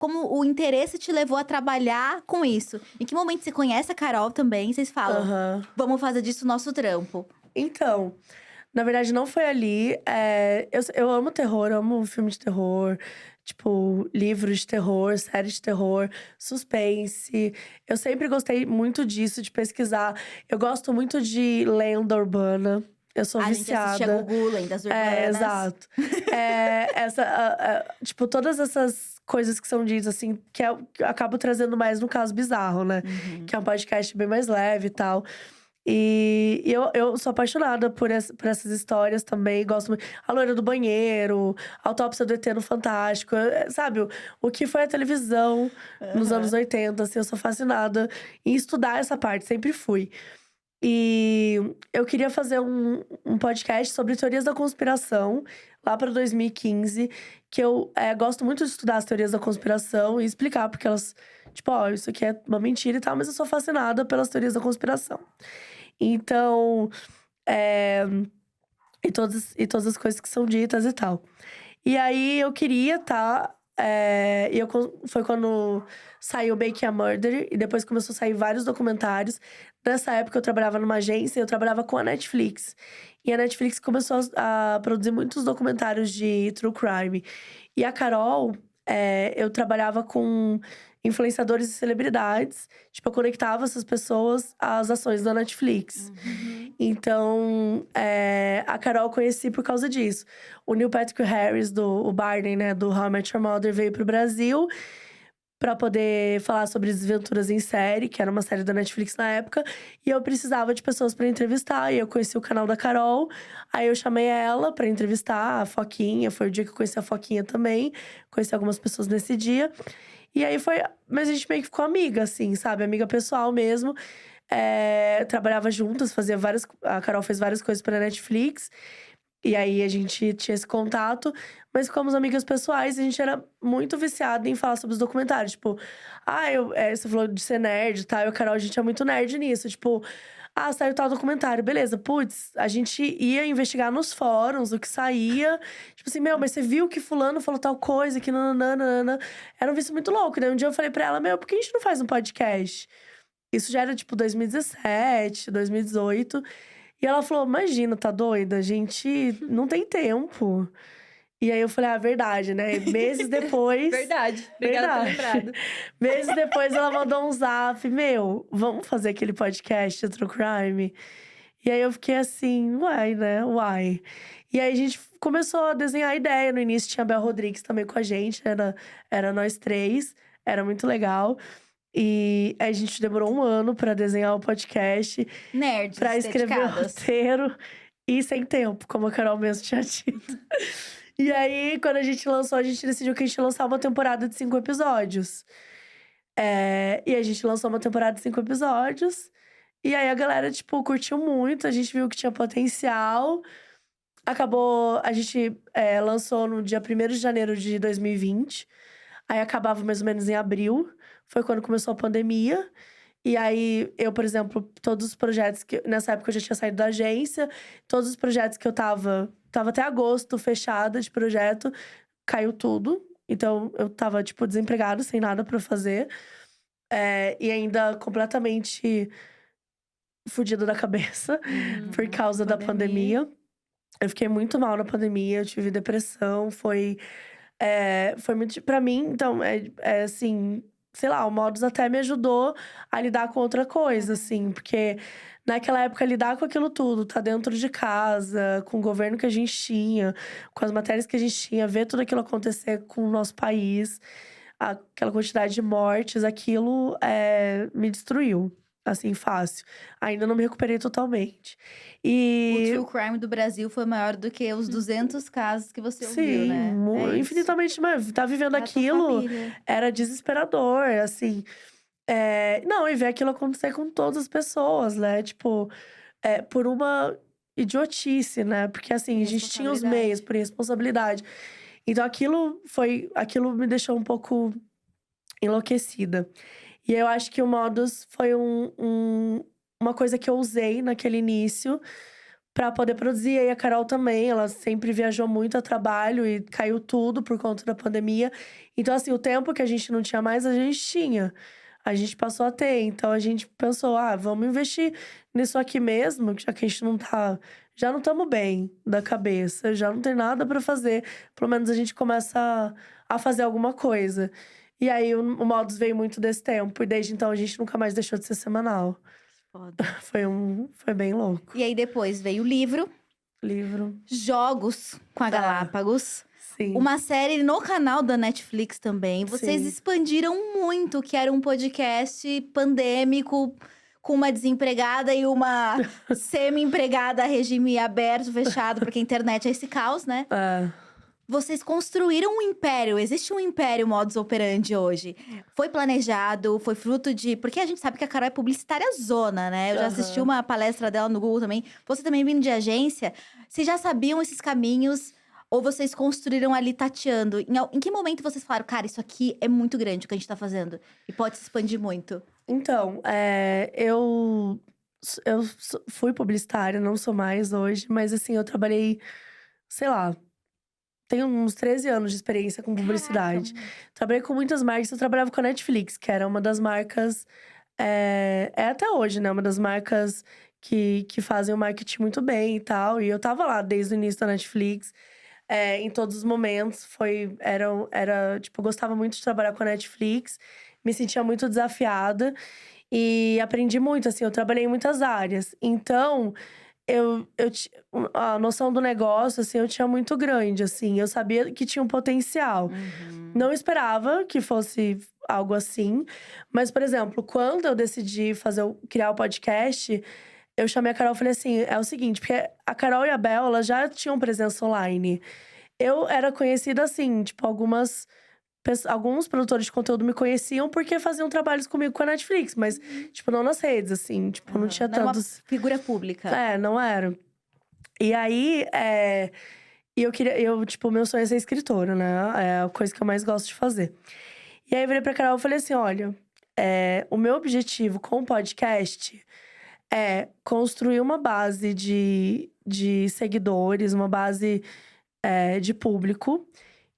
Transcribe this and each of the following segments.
como o interesse te levou a trabalhar com isso? Em que momento você conhece a Carol também, vocês falam: Aham. "Vamos fazer disso nosso trampo"? Então, na verdade não foi ali, eu amo terror, amo filme de terror, tipo, livros de terror, série de terror, suspense. Eu sempre gostei muito disso, de pesquisar. Eu gosto muito de lenda urbana, eu sou A gente assistia viciada. Gugu, Lendas É, Urbanas. exato. Tipo, todas essas coisas que são ditas, assim, que eu acabo trazendo mais no Caso Bizarro, né? Uhum. Que é um podcast bem mais leve e tal. E eu sou apaixonada por essas histórias também, gosto muito. A Loira do Banheiro, a Autópsia do ET no Fantástico, sabe? O que foi a televisão nos anos Aham. 80, assim, eu sou fascinada em estudar essa parte, sempre fui. E eu queria fazer um podcast sobre teorias da conspiração, lá para 2015, que eu gosto muito de estudar as teorias da conspiração e explicar, porque elas, tipo, ó, isso aqui é uma mentira e tal, mas eu sou fascinada pelas teorias da conspiração. Então, eh, e todas as coisas que são ditas e tal. E aí eu queria tá, foi quando saiu Make a Murder e depois começou a sair vários documentários. Nessa época eu trabalhava numa agência, eu trabalhava com a Netflix. E a Netflix começou a produzir muitos documentários de true crime. E a Carol, eu trabalhava com influenciadores e celebridades. Tipo, eu conectava essas pessoas às ações da Netflix. Uhum. Então, a Carol eu conheci por causa disso. O Neil Patrick Harris, o Barney, né, do How I Met Your Mother, veio pro Brasil pra poder falar sobre Desventuras em Série, que era uma série da Netflix na época. E eu precisava de pessoas pra entrevistar, e eu conheci o canal da Carol. Aí eu chamei ela pra entrevistar, a Foquinha. Foi o dia que eu conheci a Foquinha também. Conheci algumas pessoas nesse dia. E aí foi. Mas a gente meio que ficou amiga, assim, sabe? Amiga pessoal mesmo. Trabalhava juntas, fazia várias. A Carol fez várias coisas pra Netflix. E aí a gente tinha esse contato, mas ficamos amigas pessoais e a gente era muito viciada em falar sobre os documentários. Tipo, você falou de ser nerd, tá? Eu e a Carol, a gente é muito nerd nisso. Tipo, saiu tal documentário, beleza. Putz, a gente ia investigar nos fóruns o que saía. Tipo assim, meu, mas você viu que fulano falou tal coisa, que nananana. Era um vício muito louco, né? Um dia eu falei pra ela, meu, por que a gente não faz um podcast? Isso já era tipo 2017, 2018. E ela falou: "Imagina, tá doida? A gente não tem tempo". E aí eu falei: verdade, né". E meses depois Verdade, obrigada por ter verdade. lembrado. Meses depois ela mandou um zap: "Meu, vamos fazer aquele podcast de true crime?". E aí eu fiquei assim: "Uai, né, uai". E aí a gente começou a desenhar a ideia. No início tinha a Bel Rodrigues também com a gente, era nós 3, era muito legal. E a gente demorou 1 ano pra desenhar o podcast, pra Nerds escrever o dedicadas. roteiro e sem tempo, como a Carol mesmo tinha dito. E aí, quando a gente lançou, a gente decidiu que a gente ia lançar uma temporada de 5 episódios. E a gente lançou uma temporada de 5 episódios, e aí a galera, tipo, curtiu muito, a gente viu que tinha potencial. Acabou a gente, lançou no dia 1º de janeiro de 2020, aí acabava mais ou menos em abril, foi quando começou a pandemia. E aí, eu, por exemplo, todos os projetos que nessa época eu já tinha saído da agência, todos os projetos que eu estava até agosto fechada de projeto, caiu tudo. Então eu estava, tipo, desempregada, sem nada pra fazer. E ainda completamente fodida da cabeça, por causa da Pandemia. pandemia. Eu fiquei muito mal na pandemia, eu tive depressão, foi muito pra mim, então, assim, sei lá, o Modus até me ajudou a lidar com outra coisa, assim, porque naquela época lidar com aquilo tudo, tá dentro de casa, com o governo que a gente tinha, com as matérias que a gente tinha, ver tudo aquilo acontecer com o nosso país, aquela quantidade de mortes, aquilo, me destruiu, assim, fácil. Ainda não me recuperei totalmente. O E true crime do Brasil foi maior do que os 200 casos que você ouviu, sim, né. É isso. infinitamente mais. Tá vivendo Da tua aquilo família. era desesperador, assim. Não, e ver aquilo acontecer com todas as pessoas, né, tipo, por uma idiotice, né, porque, assim, a gente tinha os meios, Irresponsabilidade. por irresponsabilidade. Então aquilo me deixou um pouco enlouquecida. E eu acho que o Modus foi uma coisa que eu usei naquele início pra poder produzir. E aí a Carol também, ela sempre viajou muito a trabalho e caiu tudo por conta da pandemia. Então, assim, o tempo que a gente não tinha mais, a gente tinha. A gente passou a ter. Então a gente pensou, vamos investir nisso aqui mesmo, já que a gente não tá. Já não estamos bem da cabeça, já não tem nada pra fazer. Pelo menos a gente começa a fazer alguma coisa. E aí o Modus veio muito desse tempo. E desde então a gente nunca mais deixou de ser semanal. Foda. Foi bem louco. E aí depois veio o livro, Livro. jogos com a Galápagos. Sim. Uma série no canal da Netflix também. Vocês Sim. expandiram muito, que era um podcast pandêmico, com uma desempregada e uma semi-empregada, regime aberto, fechado, porque a internet é esse caos, né? Vocês construíram um império, existe um império modus operandi hoje. Foi planejado, foi fruto de… Porque a gente sabe que a Carol é publicitária zona, né? Eu já assisti uma palestra dela no Google também. Você também vindo de agência. Vocês já sabiam esses caminhos? Ou vocês construíram ali tateando? Em que momento vocês falaram, cara, isso aqui é muito grande o que a gente tá fazendo? E pode se expandir muito? Então, eu fui publicitária, não sou mais hoje. Mas assim, eu trabalhei, sei lá… Tenho uns 13 anos de experiência com publicidade. Caraca. Trabalhei com muitas marcas. Eu trabalhava com a Netflix, que era uma das marcas… É até hoje, né? Uma das marcas que fazem o marketing muito bem e tal. E eu tava lá desde o início da Netflix. Em todos os momentos. Tipo, eu gostava muito de trabalhar com a Netflix. Me sentia muito desafiada. E aprendi muito, assim. Eu trabalhei em muitas áreas. Então… a noção do negócio, assim, eu tinha muito grande, assim. Eu sabia que tinha um potencial. Não esperava que fosse algo assim. Mas, por exemplo, quando eu decidi criar o podcast… Eu chamei a Carol e falei assim, é o seguinte… Porque a Carol e a Bel, elas já tinham presença online. Eu era conhecida assim, tipo, alguns produtores de conteúdo me conheciam porque faziam trabalhos comigo com a Netflix. Mas, tipo, não nas redes, assim. Tipo, não tinha Não era uma tantos… figura pública. não era. E aí, e tipo, meu sonho é ser escritora, né? É a coisa que eu mais gosto de fazer. E aí, eu virei pra Carol e falei assim, olha… o meu objetivo com o podcast é construir uma base de seguidores, uma base de público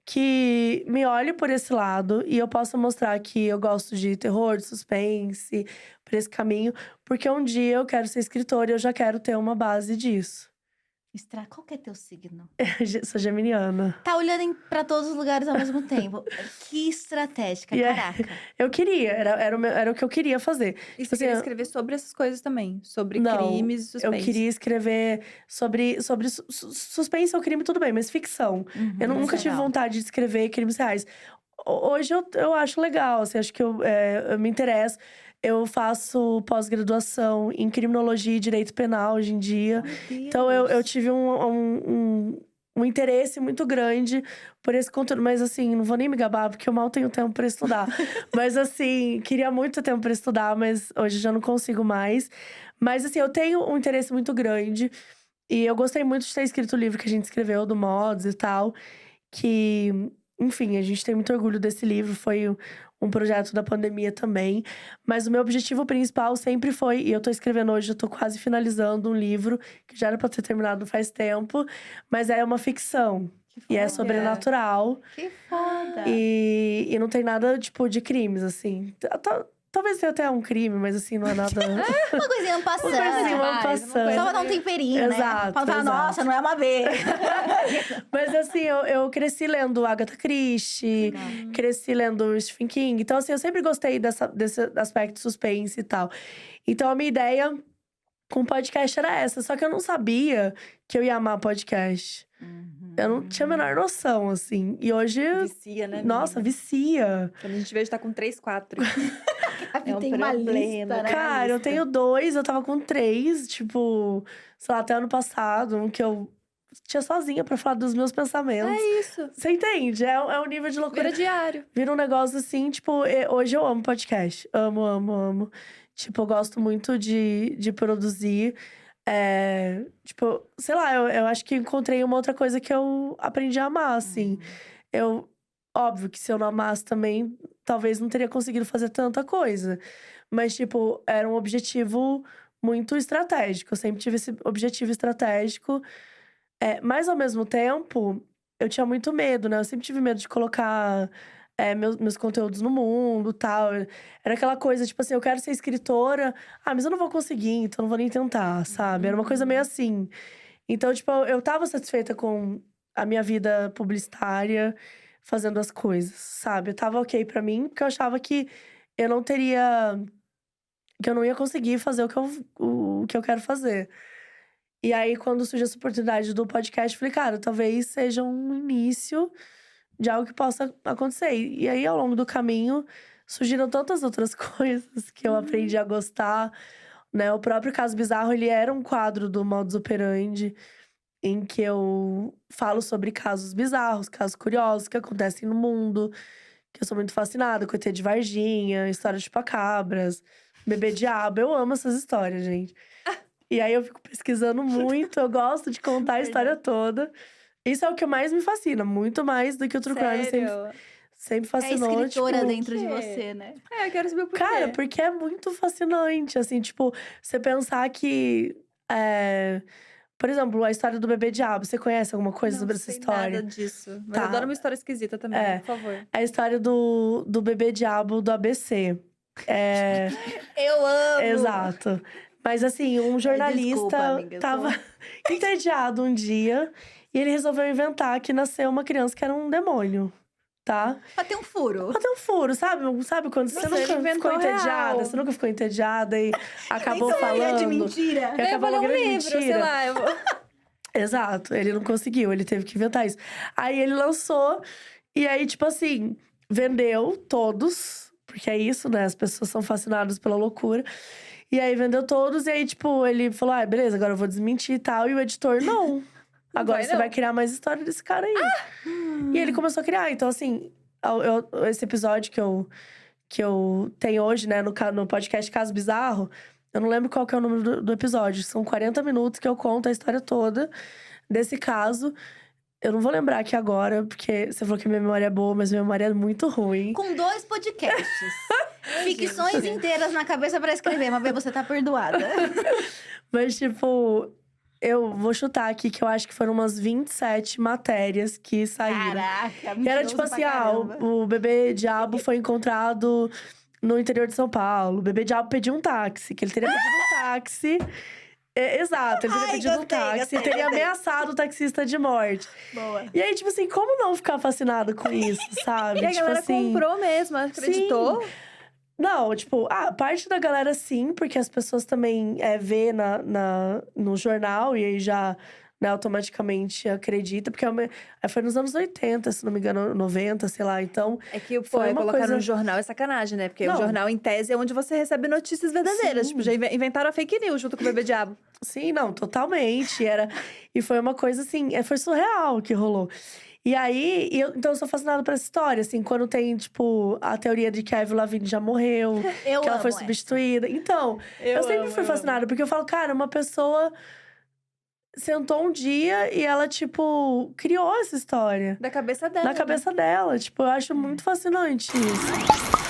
que me olhe por esse lado e eu possa mostrar que eu gosto de terror, de suspense, por esse caminho, porque um dia eu quero ser escritora e eu já quero ter uma base disso. Qual que é teu signo? Sou geminiana. Tá olhando pra todos os lugares ao mesmo tempo. Que estratégica, caraca. Eu queria, era o que eu queria fazer. E Tipo você assim, queria escrever sobre essas coisas também? Sobre Não, crimes e suspense? eu queria escrever sobre suspense ou crime, tudo bem, mas ficção. Eu nunca tive legal. vontade de escrever crimes reais. Hoje eu acho legal, assim, acho que eu me interesso. Eu faço pós-graduação em criminologia e direito penal hoje em dia. Então eu tive um interesse muito grande por esse conteúdo. Mas assim, não vou nem me gabar, porque eu mal tenho tempo para estudar. Mas assim, queria muito tempo para estudar, mas hoje já não consigo mais. Mas assim, eu tenho um interesse muito grande. E eu gostei muito de ter escrito o livro que a gente escreveu, do Mods e tal. Que, enfim, a gente tem muito orgulho desse livro. Foi um projeto da pandemia também. Mas o meu objetivo principal sempre foi… E eu tô escrevendo hoje, eu tô quase finalizando um livro. Que já era pra ter terminado faz tempo. Mas é uma ficção. E é sobrenatural. Que foda! E não tem nada, tipo, de crimes, assim. Talvez tenha até um crime, mas assim, não é nada… Uma coisinha passando. Uma coisinha vai, passando. Só pra dar um temperinho, né? Exato, Pra não falar, exato. nossa, não é uma vez. Mas assim, eu cresci lendo Agatha Christie, cresci lendo Stephen King. Então, assim, eu sempre gostei desse aspecto suspense e tal. Então, a minha ideia com o podcast era essa. Só que eu não sabia que eu ia amar podcast. Eu não tinha a menor noção, assim. E hoje… Vicia, né, Nossa, menina? vicia. Quando a gente vê, a gente tá com 3, 4. É um tem uma problema, lista, né? Cara, eu tenho 2, eu tava com 3. Tipo, sei lá, até ano passado. Um que eu tinha sozinha pra falar dos meus pensamentos. É isso. Você entende? É um nível de loucura. Vira diário. Vira um negócio assim, tipo… Hoje eu amo podcast. Amo, amo, amo. Tipo, eu gosto muito de produzir. Tipo, sei lá, eu acho que encontrei uma outra coisa que eu aprendi a amar, assim. Óbvio que se eu não amasse também, talvez não teria conseguido fazer tanta coisa. Mas, tipo, era um objetivo muito estratégico. Eu sempre tive esse objetivo estratégico. Mas, ao mesmo tempo, eu tinha muito medo, né? Eu sempre tive medo de colocar meus conteúdos no mundo, tal. Era aquela coisa, tipo assim, eu quero ser escritora. Ah, mas eu não vou conseguir, então não vou nem tentar, sabe? Era uma coisa meio assim. Então, tipo, eu tava satisfeita com a minha vida publicitária, fazendo as coisas, sabe? Tava ok pra mim, porque eu achava que eu não teria… que eu não ia conseguir fazer o que eu quero fazer. E aí, quando surgiu essa oportunidade do podcast, eu falei, cara, talvez seja um início de algo que possa acontecer. E aí, ao longo do caminho, surgiram tantas outras coisas que eu aprendi a gostar, né? O próprio Caso Bizarro, ele era um quadro do Modus Operandi, em que eu falo sobre casos bizarros, casos curiosos que acontecem no mundo, que eu sou muito fascinada, com o ET de Varginha, história de chupacabras, bebê diabo. Eu amo essas histórias, gente. E aí eu fico pesquisando muito, eu gosto de contar a história toda. Isso é o que mais me fascina, muito mais do que o true crime sempre fascinou. É escritora tipo, dentro de você, né? Eu quero saber o porquê. Cara, porque é muito fascinante, assim, tipo, você pensar que… Por exemplo, a história do bebê diabo. Você conhece alguma coisa sobre essa história? Nada disso. Mas Tá. eu adoro uma história esquisita também, por favor. A história do bebê diabo do ABC. Eu amo! Exato. Mas assim, um jornalista Desculpa, amiga, tava entediado um dia e ele resolveu inventar que nasceu uma criança que era um demônio, tá? Pra ter um furo. Pra ter um furo, sabe? Sabe quando você Nossa, ele nunca ficou inventou entediada? real. Você nunca ficou entediada e acabou falando. de mentira. E acabou Eu vou uma ler um grande livro, sei mentira. lá. Eu vou… Exato, ele não conseguiu, ele teve que inventar isso. Aí ele lançou, e aí, tipo assim, vendeu todos, porque é isso, né? As pessoas são fascinadas pela loucura. E aí vendeu todos, e aí, tipo, ele falou: ah, beleza, agora eu vou desmentir e tal. E o editor, não. Agora vai, você não. vai criar mais história desse cara aí. E ele começou a criar. Então, assim, esse episódio que eu tenho hoje, né, no podcast Caso Bizarro, eu não lembro qual que é o número do episódio. São 40 minutos que eu conto a história toda desse caso. Eu não vou lembrar aqui agora, porque você falou que minha memória é boa, mas minha memória é muito ruim. Com 2 podcasts. Ficções inteiras na cabeça pra escrever, mas bem, você tá perdoada. Mas, tipo, eu vou chutar aqui que eu acho que foram umas 27 matérias que saíram. Caraca, E era tipo assim, o bebê diabo foi encontrado no interior de São Paulo. O bebê diabo pediu um táxi, que ele teria pedido um táxi. Exato, ele teria pedido um táxi e teria ameaçado o taxista de morte. Boa. E aí, tipo assim, como não ficar fascinado com isso, sabe? E a tipo galera assim, comprou mesmo, acreditou. não, tipo, parte da galera sim, porque as pessoas também vê no jornal e aí já, né, automaticamente acredita. Porque foi nos anos 80, se não me engano, 90, sei lá. Então, É que, Foi uma colocar coisa- no jornal é sacanagem, né? Porque Não. o jornal, em tese, é onde você recebe notícias verdadeiras. Sim. Tipo, já inventaram a fake news junto com o bebê diabo. sim, não, totalmente. E foi uma coisa assim, foi surreal o que rolou. E aí, então eu sou fascinada por essa história, assim, quando tem, tipo, a teoria de que a Avril Lavigne já morreu, Eu que ela foi amo substituída. Então, eu sempre fui fascinada, porque eu falo, cara, uma pessoa sentou um dia e ela, tipo, criou essa história. Da cabeça dela. Na cabeça dela. Tipo, eu acho muito fascinante isso.